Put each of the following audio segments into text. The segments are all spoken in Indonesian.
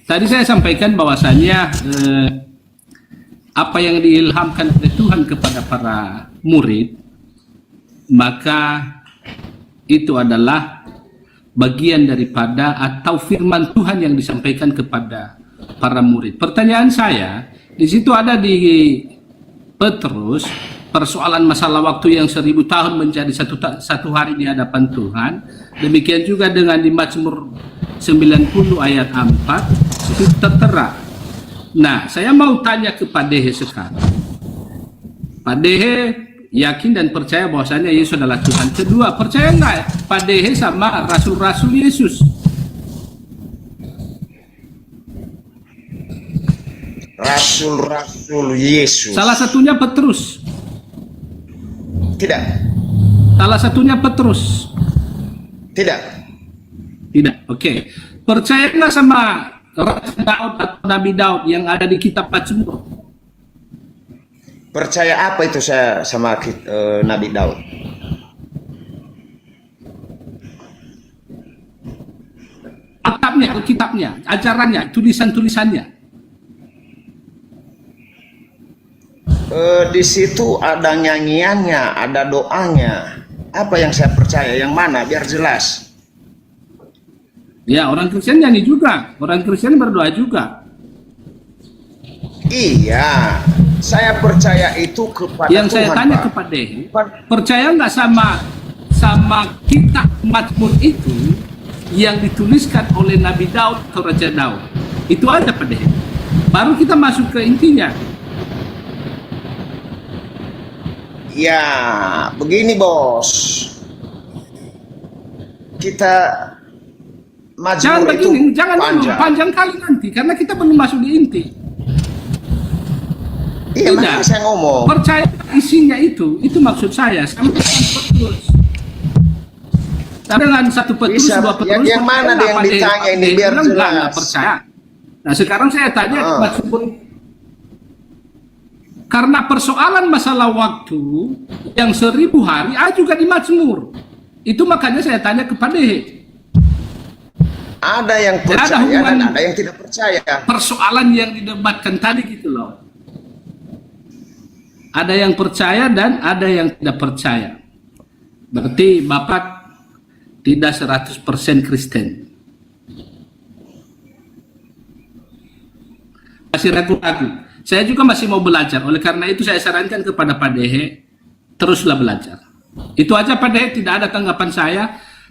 Tadi saya sampaikan bahwasanya apa yang diilhamkan oleh Tuhan kepada para murid, maka itu adalah bagian daripada atau firman Tuhan yang disampaikan kepada para murid. Pertanyaan saya, di situ ada di Petrus, persoalan masalah waktu yang 1000 tahun menjadi satu hari di hadapan Tuhan. Demikian juga dengan di Mazmur 90 ayat 4, itu tertera. Nah, saya mau tanya ke Pak Dehe sekarang. Pak Dehe yakin dan percaya bahwasanya Yesus adalah Tuhan. Kedua, percaya nggak Pak Dehe sama rasul-rasul Yesus? Rasul-rasul Yesus. Salah satunya Petrus. Tidak. Salah satunya Petrus. Tidak. Tidak. Oke. Percaya nggak sama Raja Daud atau Nabi Daud yang ada di kitab Mazmur? Percaya apa itu saya sama Nabi Daud? Kitabnya, ajarannya, tulisan-tulisannya. Di situ ada nyanyiannya, ada doanya. Apa yang saya percaya? Yang mana? Biar jelas. Ya, orang Kristen nyanyi juga. Orang Kristen berdoa juga. Iya, saya percaya itu kepada yang Tuhan. Yang saya tanya Pak. kepada Dehe, percaya nggak sama kitab Mazmur itu yang dituliskan oleh Nabi Daud atau Raja Daud? Itu aja Pak Dehe. Baru kita masuk ke intinya. Ya, begini bos. Kita Mazmur itu jangan panjang kali nanti, karena kita belum masuk di inti. Iya, makanya saya ngomong. Percaya isinya itu maksud saya. Sama Petrus. Dengan satu Petrus, dua Petrus. Yang mana yang ditanya ini biar jelas. Nggak percaya. Nah sekarang saya tanya ke Mazmur. Karena persoalan masalah waktu yang 1000 hari ada juga di Mazmur. Itu makanya saya tanya kepada Dehe. Ada yang percaya dan ada yang tidak percaya. Persoalan yang didebatkan tadi gitu loh. Ada yang percaya dan ada yang tidak percaya. Berarti Bapak tidak 100% Kristen. Masih ragu-ragu. Saya juga masih mau belajar. Oleh karena itu saya sarankan kepada Pak Dehe, teruslah belajar. Itu aja Pak Dehe, tidak ada tanggapan saya.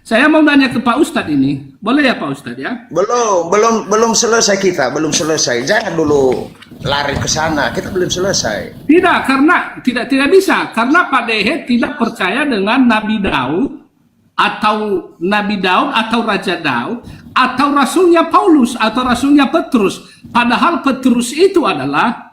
Saya mau nanya ke Pak Ustadz ini. Boleh ya Pak Ustadz ya? Belum selesai kita, belum selesai. Jangan dulu lari ke sana, kita belum selesai. Tidak, karena tidak bisa. Karena Pak Dehe tidak percaya dengan Nabi Daud atau Raja Daud atau rasulnya Paulus atau rasulnya Petrus. Padahal Petrus itu adalah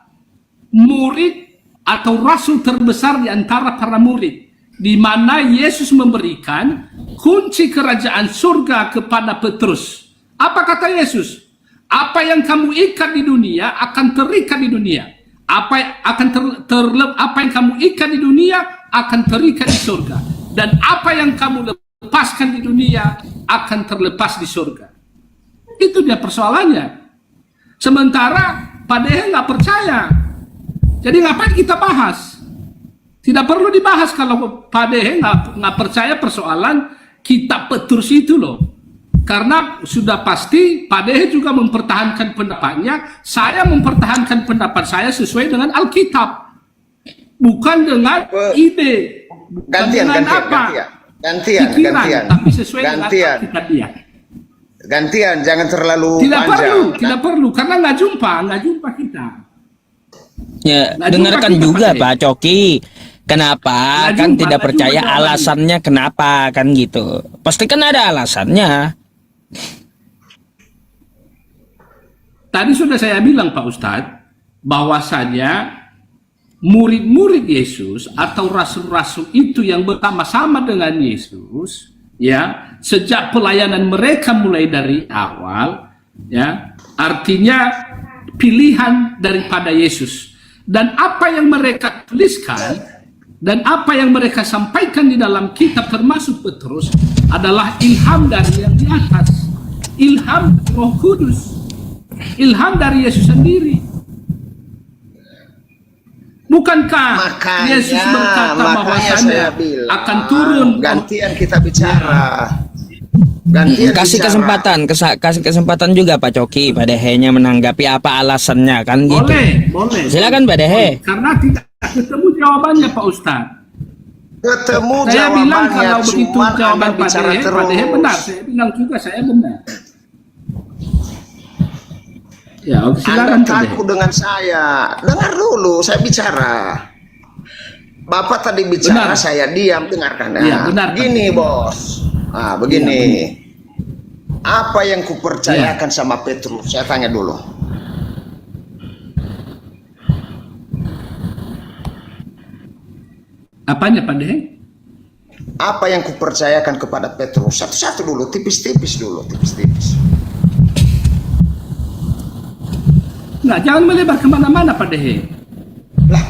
murid atau rasul terbesar di antara para murid, di mana Yesus memberikan kunci kerajaan surga kepada Petrus. Apa kata Yesus? Apa yang kamu ikat di dunia akan terikat di dunia. Apa yang kamu ikat di dunia akan terikat di surga. Dan apa yang kamu lepaskan di dunia akan terlepas di surga. Itu dia persoalannya. Sementara Pak Dehe nggak percaya. Jadi ngapain kita bahas? Tidak perlu dibahas kalau Pak Dehe nggak percaya persoalan kitab Petrus itu loh. Karena sudah pasti Pak Dehe juga mempertahankan pendapatnya. Saya mempertahankan pendapat saya sesuai dengan Alkitab. Bukan dengan ide. Gantian. Tapi sesuai dengan Alkitab dia. Gantian, jangan terlalu panjang. Tidak perlu, karena nggak jumpa kita. Ya, dengarkan juga Pak Coki. Kenapa kan tidak percaya, alasannya kenapa kan gitu. Pasti kan ada alasannya. Tadi sudah saya bilang Pak Ustadz, bahwasanya murid-murid Yesus atau rasul-rasul itu yang bersama-sama dengan Yesus, ya, sejak pelayanan mereka mulai dari awal, ya, artinya pilihan daripada Yesus. Dan apa yang mereka tuliskan dan apa yang mereka sampaikan di dalam kitab termasuk Petrus adalah ilham dari yang di atas, ilham Roh Kudus. ilham dari Yesus sendiri. Bukankah Makanya, Yesus berkata makanya bahwasannya saya bilang, akan turun? gantian kita bicara. Gantian Kasih bicara. kasih kesempatan juga Pak Coki, Pak Dehe-nya menanggapi apa alasannya kan gitu. Boleh. Silakan Pak Dehe. Karena tidak ketemu jawabannya Pak Ustadz. Ketemu Saya bilang jawabannya, kalau begitu cuman jawaban Anda bicara Pak terus. Dehe benar. Saya bilang juga saya benar. Ya, oke, silakan Anda Pak Dehe. takut dengan saya. Dengar dulu, saya bicara. Bapak tadi bicara, Benar. saya diam, dengarkan. Iya, benar, Pak. Gini, Bos. Nah, begini. Apa yang kupercayakan sama Petrus? Saya tanya dulu. Apanya Pak Dehe? Apa yang kupercayakan kepada Petrus? Satu-satu dulu, tipis-tipis dulu, tipis-tipis. Nah, jangan melebar kemana-mana Pak Dehe.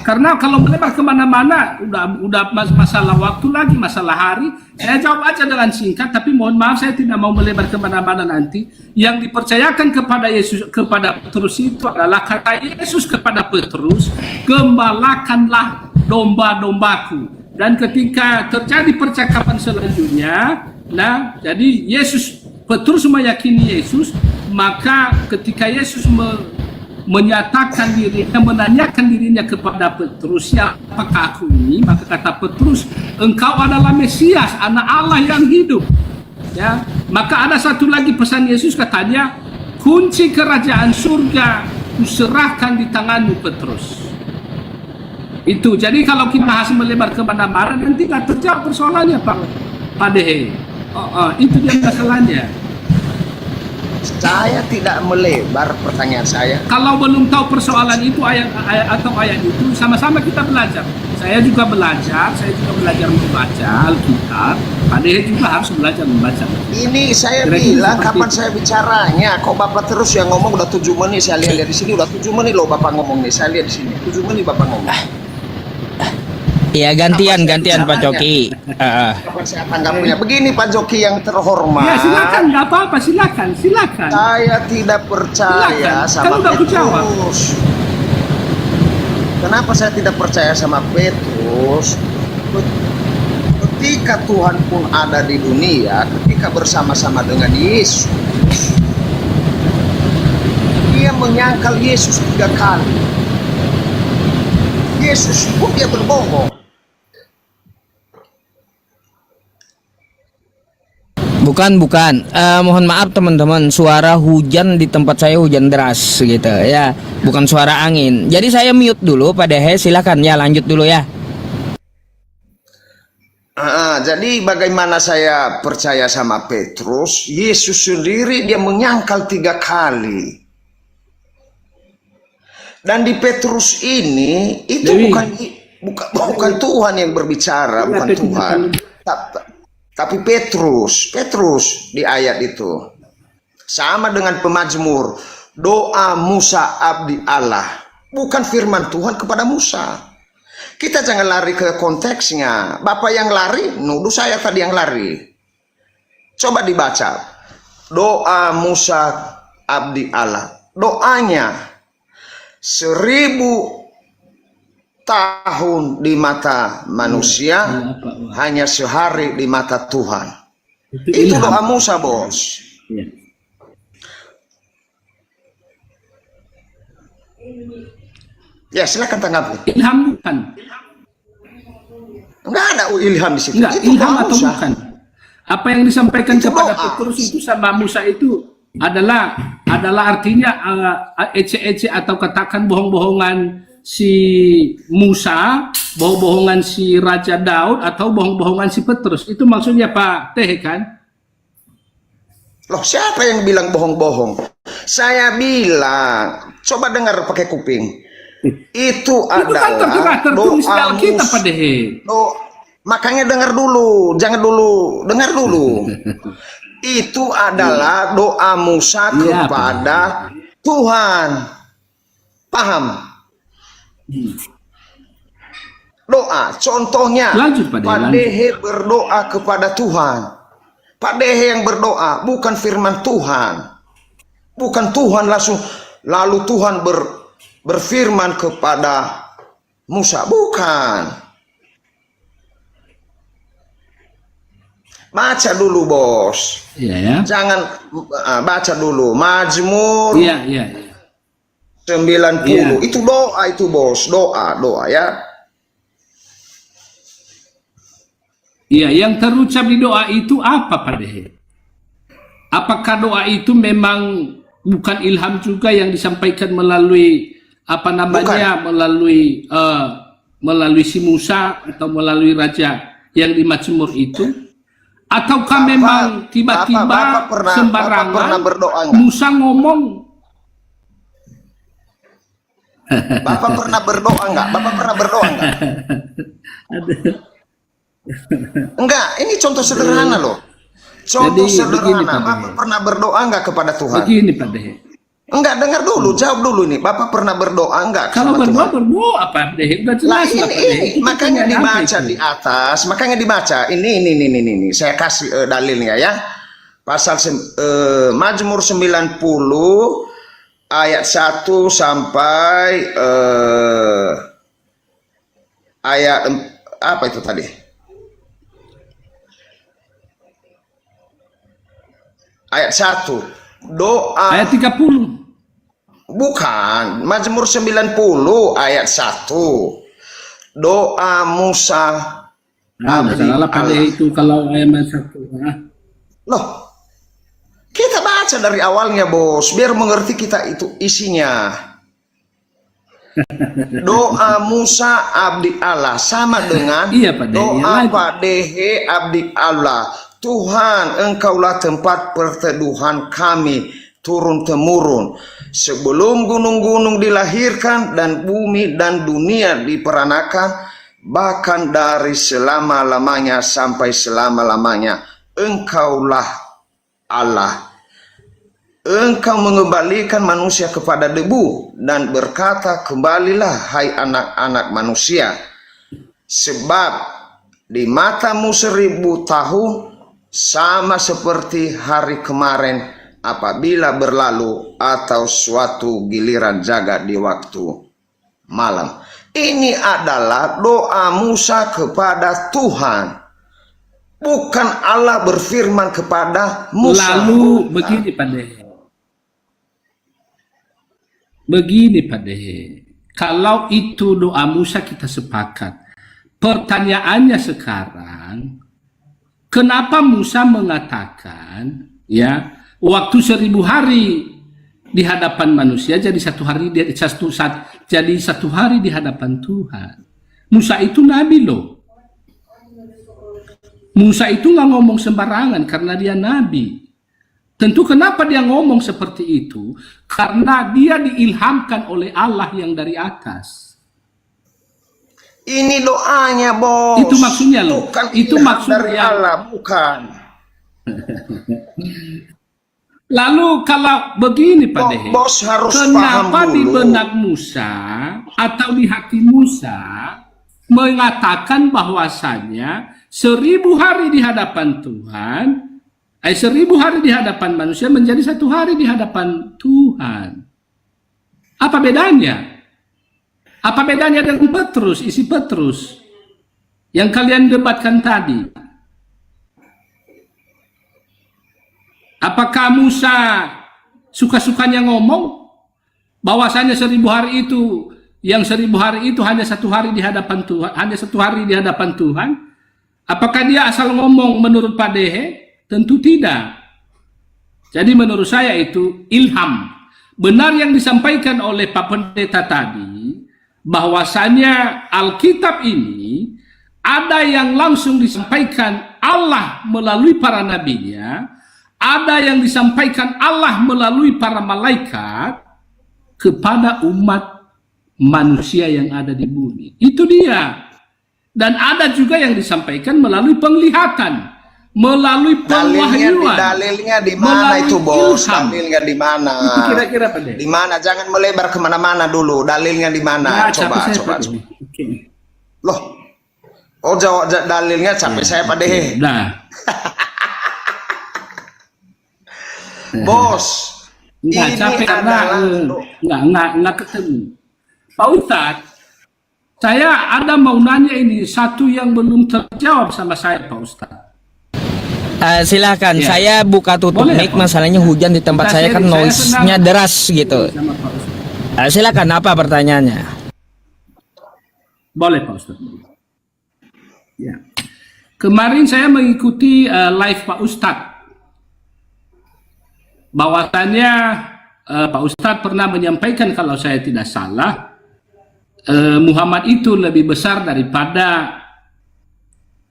Karena kalau melebar kemana-mana, udah masalah waktu lagi, masalah hari. Saya jawab aja dengan singkat, tapi mohon maaf saya tidak mau melebar kemana-mana nanti. Yang dipercayakan kepada Yesus, kepada Petrus itu adalah kata Yesus kepada Petrus, gembalakanlah domba-dombaku. Dan ketika terjadi percakapan selanjutnya, nah, jadi Petrus meyakini Yesus, maka ketika Yesus menyatakan dirinya, menanyakan dirinya kepada Petrus, siapakah aku ini? Maka kata Petrus, engkau adalah Mesias, anak Allah yang hidup. Ya, maka ada satu lagi pesan Yesus, katanya, kunci kerajaan surga kuserahkan di tanganmu Petrus. Itu, jadi kalau kita harus melebar kemana-mana, nanti nggak terjawab persoalannya Pak Dehe. Itu dia masalahnya. Saya tidak melebar pertanyaan saya. Kalau belum tahu persoalan itu ayat itu, sama-sama kita belajar. Saya juga belajar membaca Alkitab. Pak Dehe juga harus belajar membaca. Ini saya Kira-kira bilang seperti kapan itu. saya bicaranya? Kok Bapak terus yang ngomong udah 7 menit, saya lihat di sini udah 7 menit loh Bapak ngomong nih. Saya lihat di sini 7 menit Bapak ngomong. Iya, gantian Pak Coki. Kapan saya tanggapinya? Begini Pak Joki yang terhormat. Ya silakan, nggak apa-apa, silakan. Saya tidak percaya Silakan. sama Kan udah aku jawab. Petrus. Kenapa saya tidak percaya sama Petrus? Ketika Tuhan pun ada di dunia, ketika bersama-sama dengan Yesus, dia menyangkal Yesus 3 kali. Yesus pun dia berbohong. Bukan. Mohon maaf teman-teman, suara hujan di tempat saya hujan deras gitu ya, bukan suara angin. Jadi saya mute dulu Pak Dehe, silakan ya, lanjut dulu ya. Jadi bagaimana saya percaya sama Petrus? Yesus sendiri dia menyangkal 3 kali. Dan di Petrus ini itu Dewi. bukan Tuhan yang berbicara, bukan Tuhan. Tapi Petrus di ayat itu sama dengan pemazmur, doa Musa abdi Allah, bukan firman Tuhan kepada Musa. Kita jangan lari ke konteksnya. Bapak yang lari, nuduh saya tadi yang lari. Coba dibaca, doa Musa abdi Allah, doanya 1000 tahun di mata manusia, hanya sehari di mata Tuhan. Itu doa Musa, Bos. Ya. Ya, silakan tanggapi. Ilham bukan? Enggak ada ilham di situ. Enggak, Itu ilham doa atau Musa. bukan? Apa yang disampaikan Itu kepada doa. Petrus itu sama Musa itu adalah artinya ece-ece atau katakan bohong-bohongan si Musa, bohong-bohongan si Raja Daud, atau bohong-bohongan si Petrus. Itu maksudnya Pak Teh kan? Loh, siapa yang bilang bohong-bohong? Saya bilang, coba dengar pakai kuping. Itu Itu kan adalah tertulis di doa Alkitab Pak Musa. Dehe. Makanya dengar dulu, jangan dulu, dengar dulu. Itu adalah doa Musa Iya, kepada Tuhan. Paham? Doa, contohnya Lanjut, Pak Dehe, Pak Dehe berdoa kepada Tuhan. Pak Dehe yang berdoa, bukan firman Tuhan. Bukan Tuhan langsung Lalu Tuhan berfirman kepada Musa, bukan. Baca dulu, bos. Iya ya. Jangan baca dulu Mazmur Iya, iya, iya. 90. Iya. Itu doa itu, bos. Doa ya. Iya, yang terucap di doa itu apa, Pak Dehe? Apakah doa itu memang bukan ilham juga yang disampaikan melalui apa namanya, melalui si Musa atau melalui raja yang di Mazmur itu? Ataukah memang tiba-tiba Bapak pernah sembarangan berdoa nggak? Musa ngomong? Bapak pernah berdoa nggak? Enggak, ini contoh sederhana loh. Contoh Jadi, begini, sederhana. Pak Bapak Dehe. pernah berdoa nggak kepada Tuhan? Begini, Pak Dehe. Enggak, dengar dulu, jawab dulu nih. Bapak pernah berdoa enggak Kalau sama Tuhan? berdoa, Pak Dehe, udah Lah jelas lah, Pak Dehe. ini Itu makanya pertanyaan apa dibaca itu? di atas, makanya dibaca. Ini. Saya kasih dalilnya ya. Pasal Mazmur 90 ayat 1 sampai ayat apa itu tadi? Ayat 1. Doa Ayat 30. bukan, Mazmur 90 ayat 1. Doa Musa. Nah, masalah Pak Dehe itu kalau ayat 1. Loh, kita baca dari awalnya, bos, biar mengerti kita itu isinya. Doa Musa abdi Allah sama dengan Iya, Pak Dehe. doa Iya, Pak Dehe abdi Allah. Tuhan, engkaulah tempat perteduhan kami turun-temurun. Sebelum gunung-gunung dilahirkan dan bumi dan dunia diperanakan, bahkan dari selama-lamanya sampai selama-lamanya, engkaulah Allah. Engkau mengembalikan manusia kepada debu dan berkata, kembalilah hai anak-anak manusia. Sebab di matamu 1000 tahun sama seperti hari kemarin apabila berlalu, atau suatu giliran jagat di waktu malam. Ini adalah doa Musa kepada Tuhan. Bukan Allah berfirman kepada Musa. Lalu begini, Pak Dehe. Begini, Pak Dehe. Kalau itu doa Musa kita sepakat. Pertanyaannya sekarang, kenapa Musa mengatakan ya waktu 1000 hari di hadapan manusia jadi satu hari di hadapan Tuhan. Musa itu nabi loh. Musa itu nggak ngomong sembarangan karena dia nabi. Tentu kenapa dia ngomong seperti itu? Karena dia diilhamkan oleh Allah yang dari atas. Ini doanya, bos. Itu maksudnya loh. Bukan Itu ilham maksudnya dari Allah, bukan. Lalu kalau begini Pak Dehe, Bos harus kenapa paham di dulu. benak Musa atau di hati Musa mengatakan bahwasanya 1000 hari di hadapan Tuhan, 1000 hari di hadapan manusia menjadi 1 hari di hadapan Tuhan? Apa bedanya? Apa bedanya dengan Petrus, isi Petrus yang kalian debatkan tadi? Apakah Musa suka-sukanya ngomong bahwasanya 1000 hari itu, yang 1000 hari itu hanya 1 hari di hadapan Tuhan, hanya 1 hari di hadapan Tuhan? Apakah dia asal ngomong menurut Pak Dehe? Tentu tidak. Jadi menurut saya itu ilham. Benar yang disampaikan oleh Pak Pendeta tadi, bahwasanya Alkitab ini ada yang langsung disampaikan Allah melalui para nabinya, ada yang disampaikan Allah melalui para malaikat kepada umat manusia yang ada di bumi. Itu dia. Dan ada juga yang disampaikan melalui penglihatan, melalui penwahyuan. Dalilnya di mana itu, bos? Ilham. Dalilnya di mana? Itu kira-kira Pak Dehe. Di mana? Jangan melebar kemana-mana dulu. Dalilnya di mana? Nah, Coba. capek saya, Pak Dehe. Oke. Loh, oh jawab dalilnya capek saya, Pak Dehe. Nah, Bos, Enggak Ini capek karena adalah enggak ketemu. Pak Ustadz, saya ada mau nanya ini satu yang belum terjawab sama saya, Pak Ustadz. Silakan, Ya. saya buka tutup Boleh, mic. Pak. Masalahnya hujan di tempat saya kan Saya noise-nya senang deras gitu. sama Pak Ustadz. Silakan, apa pertanyaannya? Boleh, Pak Ustadz. Ya. Kemarin saya mengikuti live Pak Ustadz. Bahwasannya Pak Ustadz pernah menyampaikan kalau saya tidak salah, Muhammad itu lebih besar daripada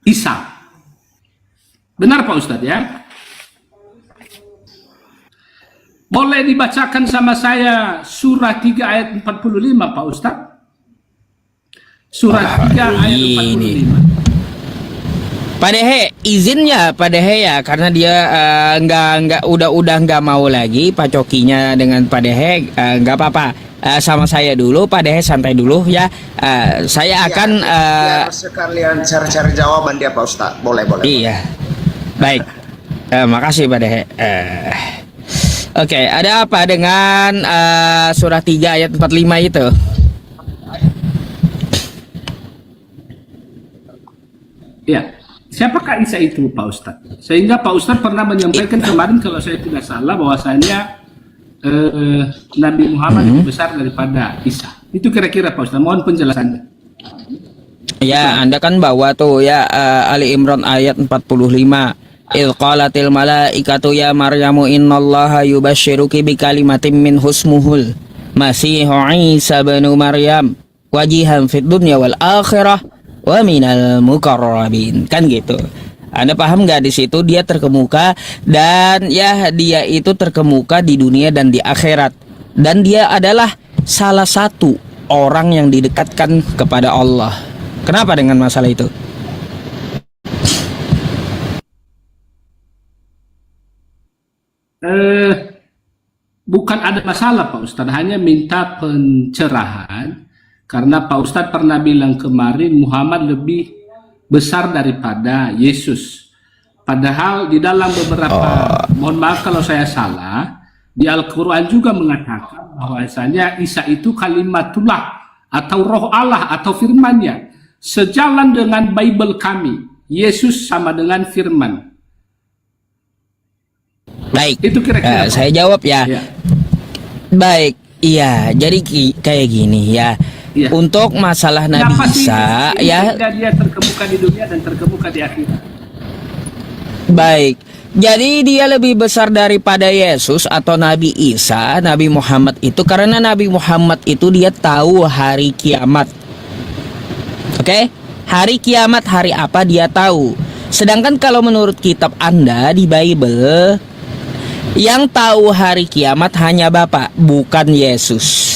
Isa. Benar Pak Ustadz ya? Boleh dibacakan sama saya surah 3 ayat 45 Pak Ustadz? Surah 3 ayat ini. 45. Pak Dehe, izinnya Pak Dehe ya, karena dia udah nggak mau lagi Pak Cokinya dengan Pak Dehe, nggak apa-apa. Sama saya dulu, Pak Dehe santai dulu ya. Saya akan biar sekalian cari-cari jawaban dia Pak Ustadz. Boleh. iya. Baik. Makasih Pak Dehe. Oke, ada apa dengan surah 3 ayat 45 itu? Ya. Siapakah Isa itu Pak Ustadz? Sehingga Pak Ustadz pernah menyampaikan kemarin kalau saya tidak salah bahwasanya Nabi Muhammad lebih besar daripada Isa. Itu kira-kira Pak Ustadz. Mohon penjelasannya. Ya, Anda kan bawa tuh ya Ali Imran ayat 45. Idh qalatil malaikatu ya Maryamu innallaha yubashshiruki bikalimatin min husmuhul Masihu Isa bin Maryam wajihan fid dunya wal akhirah wa minal muqarrabin, kan gitu. Anda paham nggak? Di situ dia terkemuka, dan ya dia itu terkemuka di dunia dan di akhirat, dan dia adalah salah satu orang yang didekatkan kepada Allah. Kenapa dengan masalah itu? Bukan ada masalah Pak Ustadz, hanya minta pencerahan karena Pak Ustadz pernah bilang kemarin Muhammad lebih besar daripada Yesus. Padahal di dalam beberapa, mohon maaf kalau saya salah, di Al-Quran juga mengatakan bahwasanya Isa itu kalimatullah atau roh Allah atau firman-Nya. Sejalan dengan Bible kami, Yesus sama dengan firman. Baik, Itu kira-kira saya jawab ya. Ya. Baik, iya. Jadi kayak gini ya. Iya. Untuk masalah Nabi Kenapa sih Isa ini ya. sehingga dia terkemuka di dunia dan terkemuka di akhirat? Baik. Jadi dia lebih besar daripada Yesus atau Nabi Isa, Nabi Muhammad itu karena Nabi Muhammad itu dia tahu hari kiamat. Oke? Hari kiamat hari apa dia tahu. Sedangkan kalau menurut kitab Anda di Bible, yang tahu hari kiamat hanya Bapak, bukan Yesus.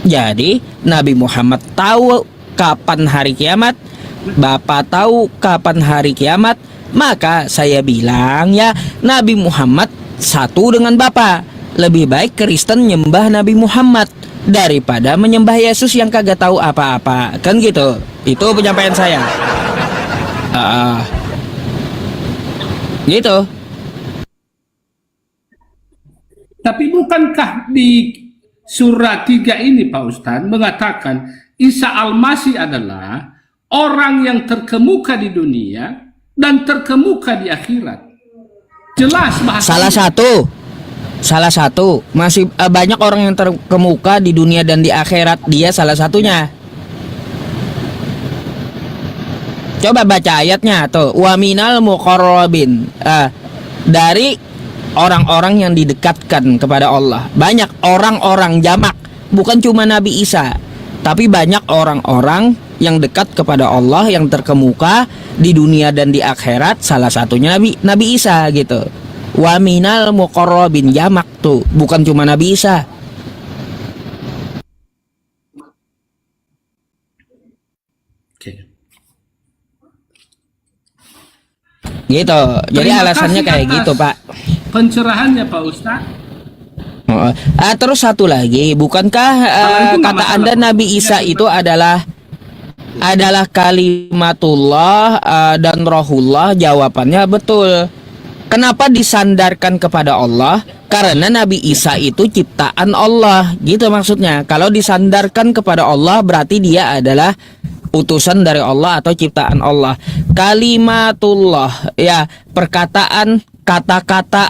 Jadi Nabi Muhammad tahu kapan hari kiamat, Bapak tahu kapan hari kiamat, maka saya bilang ya Nabi Muhammad satu dengan Bapak. Lebih baik Kristen nyembah Nabi Muhammad daripada menyembah Yesus yang kagak tahu apa-apa, kan gitu. Itu penyampaian saya. Gitu. Tapi bukankah di surah 3 ini Pak Ustadz mengatakan Isa Al-Masih adalah orang yang terkemuka di dunia dan terkemuka di akhirat. Jelas bahasa. Salah satu masih banyak orang yang terkemuka di dunia dan di akhirat, dia salah satunya. Coba baca ayatnya tuh, wa minal muqarrabin, dari orang-orang yang didekatkan kepada Allah. Banyak orang-orang jamak, bukan cuma Nabi Isa, tapi banyak orang-orang yang dekat kepada Allah yang terkemuka di dunia dan di akhirat, salah satunya Nabi Isa gitu. Wa minal muqarrabin, jamak tuh, bukan cuma Nabi Isa. Oke. Gitu. Jadi Terima alasannya kasih kayak atas gitu, Pak. Pencerahannya Pak Ustadz. Terus satu lagi, bukankah itu nggak kata masalah, Anda Pak. Nabi Isa itu adalah kalimatullah dan rohullah? Jawabannya betul. Kenapa disandarkan kepada Allah? Karena Nabi Isa itu ciptaan Allah, gitu maksudnya. Kalau disandarkan kepada Allah berarti dia adalah utusan dari Allah atau ciptaan Allah. Kalimatullah, ya, perkataan, kata-kata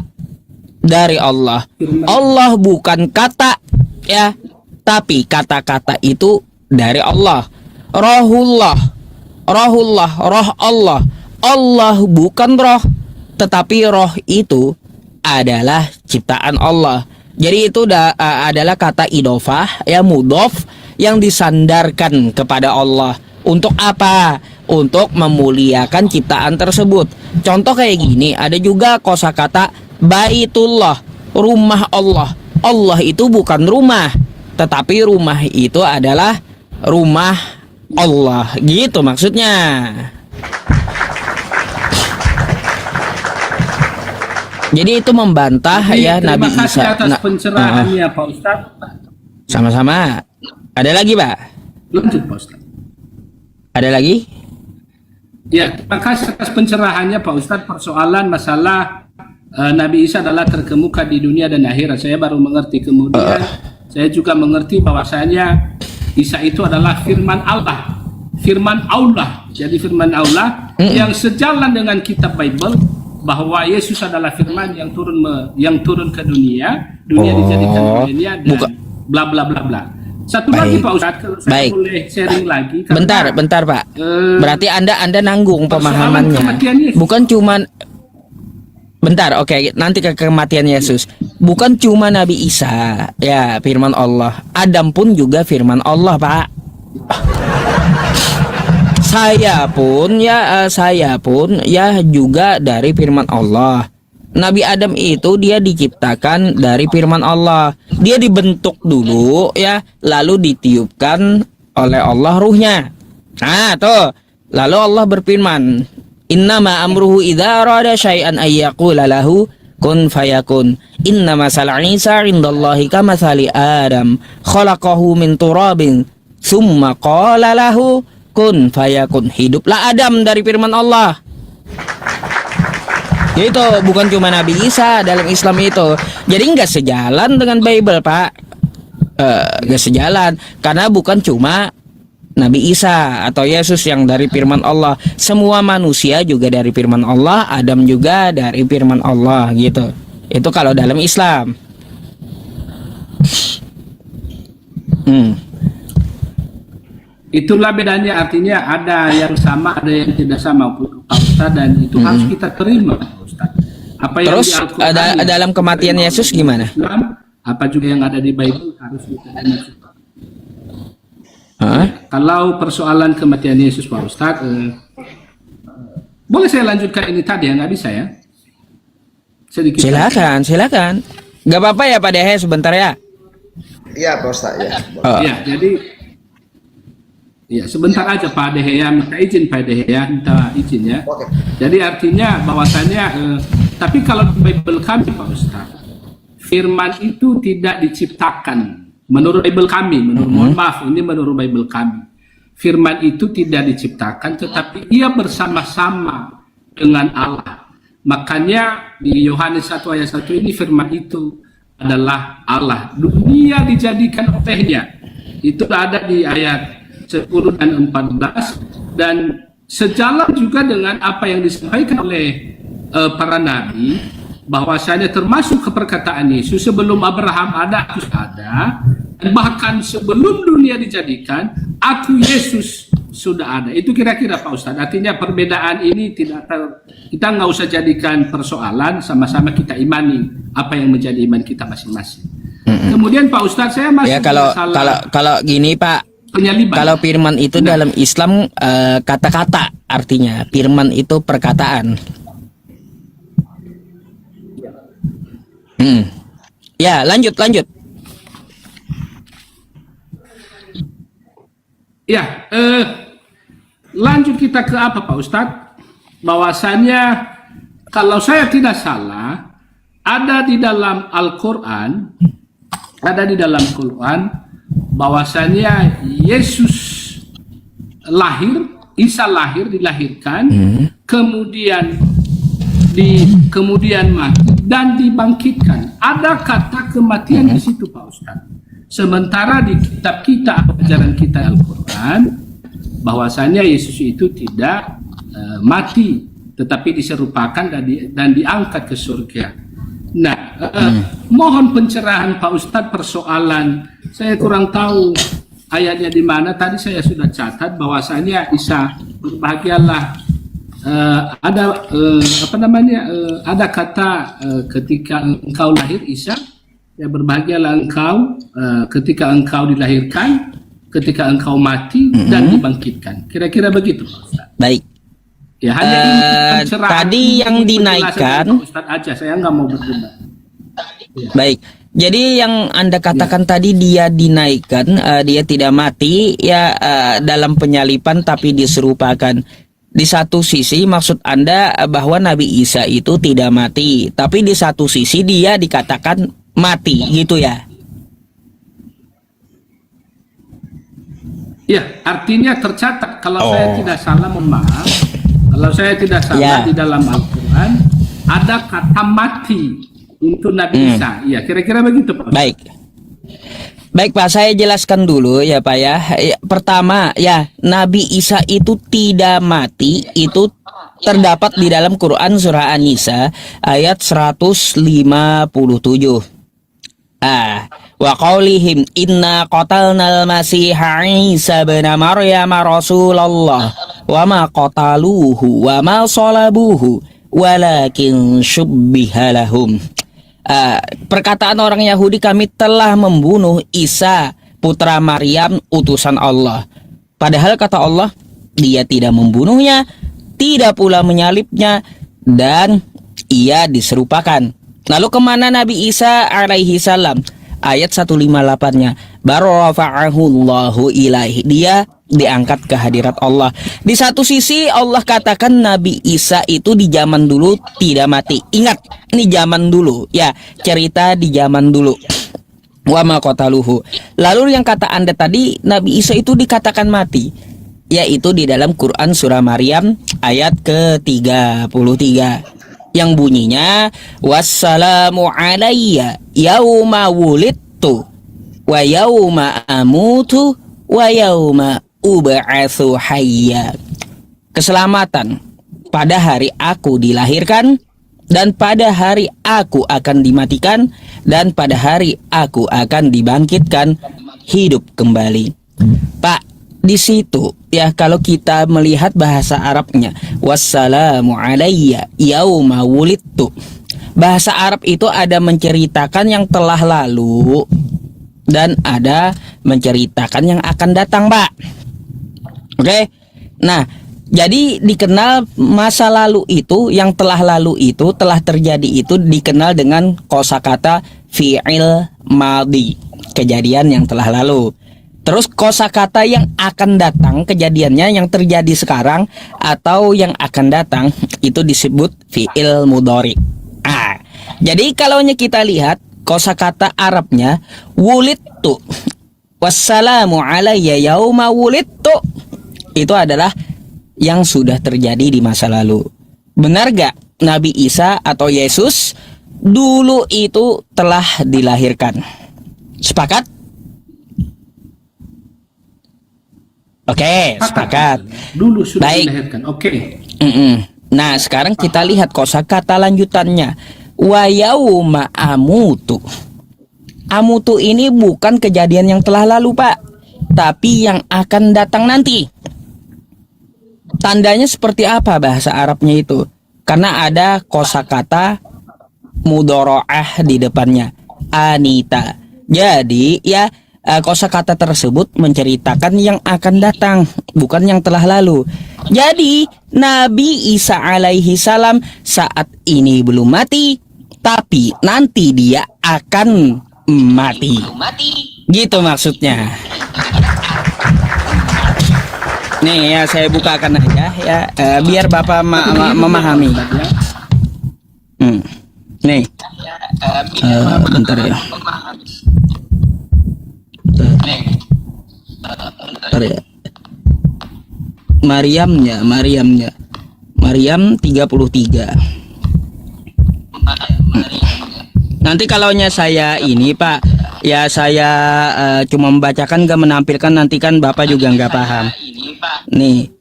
dari Allah. Allah bukan kata, ya, tapi kata-kata itu dari Allah. Rohullah, roh Allah. Allah bukan roh, tetapi roh itu adalah ciptaan Allah. Jadi itu adalah kata idofah, ya, mudof, yang disandarkan kepada Allah. Untuk apa? Untuk memuliakan ciptaan tersebut. Contoh kayak gini, ada juga kosakata Baitullah, rumah Allah. Allah itu bukan rumah, tetapi rumah itu adalah rumah Allah, gitu maksudnya. Jadi itu membantah, ya, Nabi Terima kasih Isa. atas pencerahannya Pak Ustadz. Sama-sama. Ada lagi, Pak? Lanjut Pak Ustadz. Ada lagi? Ya, terima kasih atas pencerahannya Pak Ustadz. Persoalan masalah Nabi Isa adalah terkemuka di dunia dan akhirat. Saya baru mengerti. Kemudian saya juga mengerti bahwasanya Isa itu adalah firman Allah. Firman Allah. Jadi firman Allah yang sejalan dengan kitab Bible, bahwa Yesus adalah firman yang turun ke dunia dijadikan dunia dan bla bla bla bla. Satu lagi Pak Ustadz, kalau saya boleh sharing lagi. Bentar Pak. Berarti Anda nanggung pemahamannya. Bukan cuman bentar, oke, nanti ke kematian Yesus. Bukan cuma Nabi Isa, ya, firman Allah. Adam pun juga firman Allah, Pak. Saya pun ya juga dari firman Allah. Nabi Adam itu dia diciptakan dari firman Allah. Dia dibentuk dulu, ya, lalu ditiupkan oleh Allah ruhnya. Nah, tuh. Lalu Allah berfirman, "Innama amruhu idza arada syai'an ay yaqula lahu kun fayakun. Innama masal Isa 'indallahi kamathali Adam. Khalaqahu min turabin, tsumma qala lahu kun fayakun." Hiduplah Adam dari firman Allah. Itu bukan cuma Nabi Isa dalam Islam itu. Jadi nggak sejalan dengan Bible, Pak. Nggak sejalan karena bukan cuma Nabi Isa atau Yesus yang dari firman Allah. Semua manusia juga dari firman Allah, Adam juga dari firman Allah, gitu. Itu kalau dalam Islam. Itulah bedanya, artinya ada yang sama, ada yang tidak sama Pak Ustadz, dan itu harus kita terima Pak Ustadz. Apa yang terus ada dalam kematian Yesus gimana? Islam, apa juga yang ada di Bible harus kita terima. Kalau persoalan kematian Yesus Pak Ustadz, boleh saya lanjutkan ini tadi ya? Nggak bisa ya? Sedikit. Silakan. Nggak apa-apa ya Pak Dehe, sebentar ya. Iya Pak Ustadz, ya. Ya, jadi ya sebentar aja Pak Dehe ya, minta izin Pak Dehe ya, minta izin ya. Oke. Jadi artinya bahwasannya, tapi kalau di Bible kami Pak Ustadz, firman itu tidak diciptakan. Menurut Bible kami, mohon maaf, ini menurut Bible kami, firman itu tidak diciptakan, tetapi ia bersama-sama dengan Allah. Makanya di Yohanes 1 ayat 1 ini firman itu adalah Allah. Dunia dijadikan olehnya. Itu ada di ayat 10 dan 14, dan sejalan juga dengan apa yang disampaikan oleh para nabi, bahwasanya termasuk keperkataan Yesus, sebelum Abraham ada, aku ada, dan bahkan sebelum dunia dijadikan, aku Yesus sudah ada. Itu kira-kira Pak Ustadz. Artinya perbedaan ini kita nggak usah jadikan persoalan, sama-sama kita imani apa yang menjadi iman kita masing-masing. Kemudian Pak Ustadz, saya masih ya, kalau gini Pak, penyaliban. Kalau firman itu dalam Islam kata-kata, artinya firman itu perkataan. Ya, lanjut. Ya, lanjut kita ke apa Pak Ustadz? Bahwasannya kalau saya tidak salah, ada di dalam Al-Quran, bahwasannya Yesus lahir, Isa lahir, dilahirkan, kemudian kemudian mati dan dibangkitkan. Ada kata kematian di situ Pak Ustadz. Sementara di kitab kita, ajaran kita Al-Quran, bahwasanya Yesus itu tidak mati, tetapi diserupakan dan diangkat ke surga. Nah, mohon pencerahan Pak Ustadz persoalan, saya kurang tahu ayatnya di mana. Tadi saya sudah catat bahwasanya Isa berbahagialah. Ada ada kata ketika engkau lahir Isa, ya berbahagialah engkau ketika engkau dilahirkan, ketika engkau mati dan dibangkitkan. Kira-kira begitu Pak Ustaz. Baik. Ya hanya ini pencerahan. Tadi yang dinaikkan Pak Ustaz aja, saya nggak mau berdebat. Ya. Baik. Jadi yang Anda katakan tadi dia dinaikkan, dia tidak mati ya dalam penyalipan tapi diserupakan. Di satu sisi maksud Anda bahwa Nabi Isa itu tidak mati, tapi di satu sisi dia dikatakan mati gitu ya. Ya, artinya tercatat kalau saya tidak salah, mohon maaf. Kalau saya tidak salah di dalam Al-Quran ada kata mati untuk Nabi Isa. Ya, kira-kira begitu Pak. Baik Pak, saya jelaskan dulu ya Pak ya. Pertama ya, Nabi Isa itu tidak mati, itu terdapat di dalam Quran surah An-Nisa ayat 157. Wa qaulihim inna qatalnal masiha Isa bin Maryam Rasulullah wa ma qataluhu wa ma salabuhu walakin syubbiha lahum. Perkataan orang Yahudi, kami telah membunuh Isa putra Maryam utusan Allah. Padahal kata Allah, dia tidak membunuhnya, tidak pula menyalibnya, dan ia diserupakan. Lalu kemana Nabi Isa alaihi salam? Ayat 158-nya, barrafa'ahullahu ilaihi, dia diangkat ke hadirat Allah. Di satu sisi Allah katakan Nabi Isa itu di zaman dulu tidak mati. Ingat, ini zaman dulu ya, cerita di zaman dulu. Wa ma qataluhu. Lalu yang kata Anda tadi, Nabi Isa itu dikatakan mati, yaitu di dalam Quran surah Maryam ayat ke-33 yang bunyinya wassalamu alayya yauma wulidtu wa yauma amutu wa yauma ub'atsu hayya. Keselamatan pada hari aku dilahirkan, dan pada hari aku akan dimatikan, dan pada hari aku akan dibangkitkan hidup kembali. Pak, di situ ya, kalau kita melihat bahasa Arabnya wassalamu alayya yauma wulidtu, bahasa Arab itu ada menceritakan yang telah lalu dan ada menceritakan yang akan datang, Pak. Oke. Nah, jadi dikenal masa lalu itu, yang telah lalu itu, telah terjadi itu dikenal dengan kosakata fi'il madhi, kejadian yang telah lalu. Terus kosakata yang akan datang, kejadiannya yang terjadi sekarang atau yang akan datang, itu disebut fi'il mudhari. Jadi kalau kita lihat kosakata Arabnya wulidtu, wassalamu alayya yauma wulidtu, itu adalah yang sudah terjadi di masa lalu. Benar gak Nabi Isa atau Yesus dulu itu telah dilahirkan? Sepakat? Oke, sepakat. Dulu sudah baik. Dilahirkan. Oke. Nah, sekarang kita lihat kosakata lanjutannya. Wa yauma amutu. Amutu ini bukan kejadian yang telah lalu, Pak, tapi yang akan datang nanti. Tandanya seperti apa bahasa Arabnya itu? Karena ada kosakata mudharaah di depannya, anita. Jadi ya, kosakata tersebut menceritakan yang akan datang, bukan yang telah lalu. Jadi Nabi Isa alaihi salam saat ini belum mati, tapi nanti dia akan mati. Gitu maksudnya. Nih ya, saya bukakan aja ya, biar Bapak memahami. Nih, bentar ya. Bentar ya. Maryam 33. Nanti kalaunya saya ini Pak, ya saya cuma membacakan gak menampilkan, nanti kan Bapak juga nggak paham. Nih,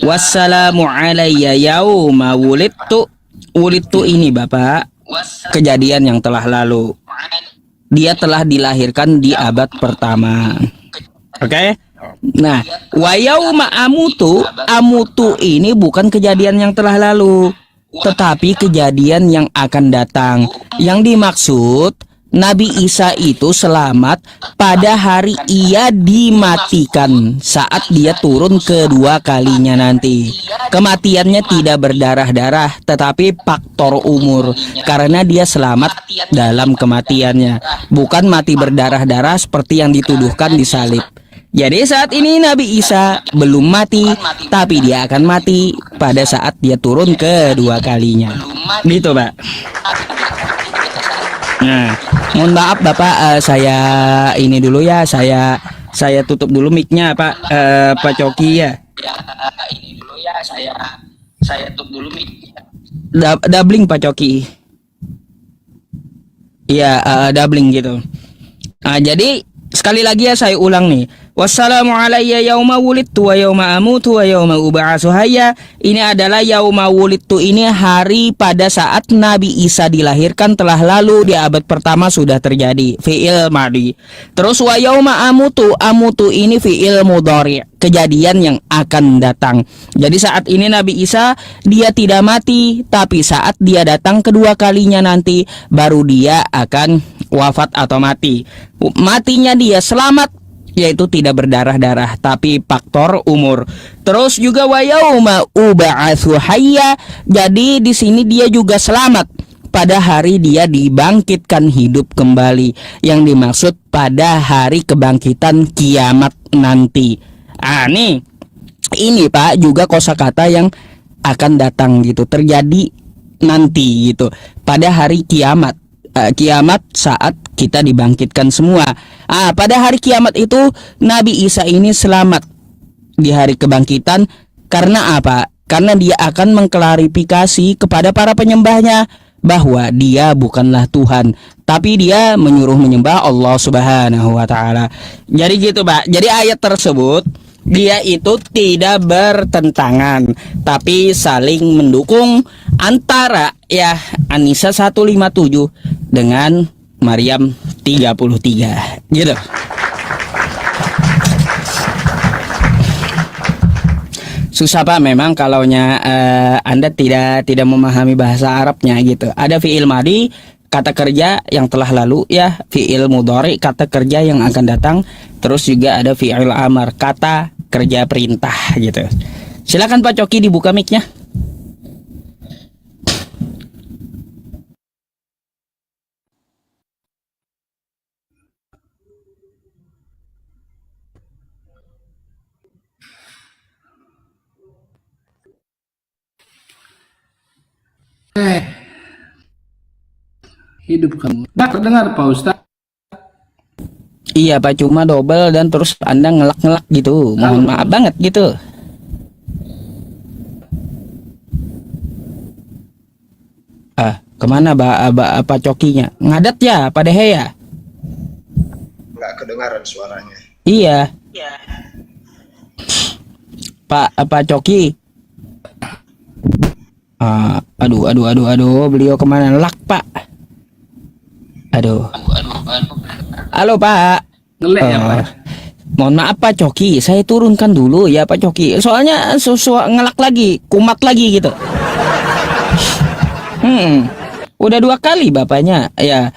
wassalamu alayya yauma wulidtu. Wulidtu ini Bapak, kejadian yang telah lalu. Dia telah dilahirkan di abad pertama. Oke? Nah, wa yauma amutu, amutu ini bukan kejadian yang telah lalu, tetapi kejadian yang akan datang. Yang dimaksud Nabi Isa itu selamat pada hari ia dimatikan, saat dia turun kedua kalinya nanti. Kematiannya tidak berdarah-darah, tetapi faktor umur, karena dia selamat dalam kematiannya, bukan mati berdarah-darah seperti yang dituduhkan di salib. Jadi saat ini Nabi Isa belum mati, tapi dia akan mati pada saat dia turun kedua kalinya. Gitu Pak. Nah, mohon maaf Bapak, saya ini dulu ya, saya tutup dulu mic-nya Pak, Pak Coki ya. Ini dulu ya, saya tutup dulu mic-nya. Doubling Pak Coki. Iya, doubling gitu. Nah, jadi sekali lagi ya saya ulang nih. Wassalamu alayya yauma wulidtu wa yauma amutu wa yauma ub'atsu hayya. Ini adalah yauma wulidtu, ini hari pada saat Nabi Isa dilahirkan telah lalu, di abad pertama sudah terjadi, fi'il madhi. Terus wa yauma amutu, amutu ini fi'il mudhari', kejadian yang akan datang. Jadi saat ini Nabi Isa dia tidak mati, tapi saat dia datang kedua kalinya nanti baru dia akan wafat atau mati. Matinya dia selamat, yaitu tidak berdarah-darah, tapi faktor umur. Terus juga wa yauma ub'atsu hayya, jadi di sini dia juga selamat pada hari dia dibangkitkan hidup kembali, yang dimaksud pada hari kebangkitan kiamat nanti. Ini Pak juga kosakata yang akan datang gitu, terjadi nanti gitu pada hari kiamat. Kiamat saat kita dibangkitkan semua. Pada hari kiamat itu Nabi Isa ini selamat di hari kebangkitan. Karena apa? Karena dia akan mengklarifikasi kepada para penyembahnya bahwa dia bukanlah Tuhan, tapi dia menyuruh menyembah Allah Subhanahu wa taala. Jadi gitu, Pak. Jadi ayat tersebut dia itu tidak bertentangan, tapi saling mendukung antara ya An-Nisa 157 dengan Maryam 33 gitu. Susah Pak memang kalaunya Anda tidak memahami bahasa Arabnya gitu. Ada fi'il madhi, kata kerja yang telah lalu ya, fi'il mudhari, kata kerja yang akan datang, terus juga ada fi'il amar, kata kerja perintah gitu. Silakan Pak Coki dibuka mic-nya. Hidup kamu. Nah, terdengar Pak Ustaz? Iya Pak, cuma double dan terus Anda ngelak-ngelak gitu. Mohon maaf banget gitu. Kemana Pak Cokinya? Ngadat ya Pak Dehe ya? Nggak kedengaran suaranya. Iya. Pak Coki. Aduh, beliau kemana? Lak Pak. Aduh. Halo Pak. Ngelek ya Pak. Mohon maaf Pak Coki, saya turunkan dulu ya Pak Coki. Soalnya ngelak lagi, kumat lagi gitu. Udah 2 kali bapaknya ya.